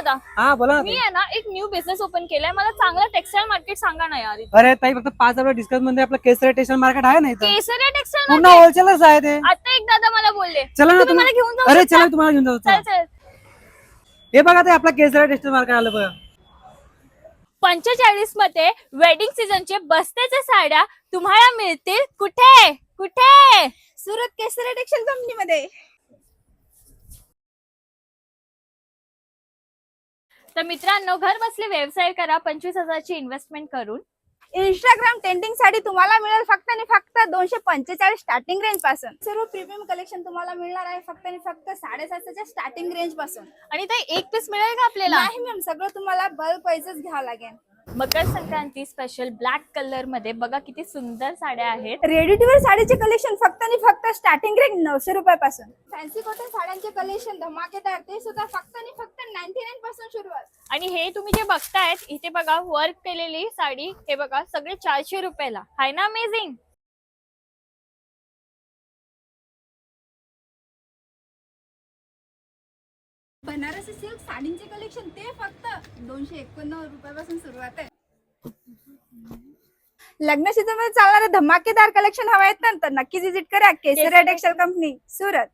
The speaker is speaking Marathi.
दादा हा बोला ना मी ताई. आहे ना एक न्यू बिझनेस ओपन केलाय. मला चांगलं टेक्सटाईल मार्केट सांगा ना यार. अरे ताई फक्त 5,000 डिस्काउंट मध्ये आपलं केसरी टेक्सटाईल मार्केट आहे ना इथं. केसरिया टेक्सटाईल पूर्ण मार्केट होलसेलच आहे ते. आता एक दादा मला बोलले चला ना तुम्ही मला घेऊन जाऊ अरे शकता? चला तुम्हाला घेऊन जाऊ. चल चला. चल. हे बघा ते आपलं केसरी टेक्सटाईल मार्केट आलं बघा. 45 मध्ये वेडिंग सीझनचे बस्तेचे साड्या तुम्हाला मिळतील कुठे कुठे? सुरत केसरी टेक्सटाईल कंपनी मध्ये. तर मित्रांनो घर बसले व्यवसाय करा 25,000ची इन्व्हेस्टमेंट करून. इंस्टाग्राम ट्रेंडिंग साडी तुम्हाला मिळेल फक्त आणि फक्त 245 स्टार्टिंग रेंज पासून. सर्व प्रीमियम कलेक्शन तुम्हाला मिळणार आहे फक्त आणि फक्त 750च्या स्टार्टिंग रेंज पासून. आणि ते एक पीस मिळेल का आपल्याला? नाही मॅम, सगळं तुम्हाला बल्क पैसेच घ्यावं लागेल. Makar Sankranti special black colour मध्ये बघा किती सुंदर साड्या आहेत. रेडी टू वेअर साडीचे कलेक्शन फक्त आणि फक्त स्टार्टिंग रेंज 900 रुपयापासून. फॅन्सी कॉटन साड्यांचे कलेक्शन धमाकेदार ते सुद्धा फक्त आणि फक्त 99 पासून सुरुवात. आणि हे तुम्ही जे बघतायत इथे बघा वर्क केलेली साडी, हे बघा सगळे 400 रुपयाला आहे ना. अमेझिंग. बनारसी सिल्क साडींचे कलेक्शन ते फक्त 291 रुपयापासून सुरुवात आहे. लग्न सीझन मध्ये चालणारे धमाकेदार कलेक्शन हवे आहेत ना, तर नक्कीच विजिट करा केसरिया टेक्सटाईल कंपनी सुरत.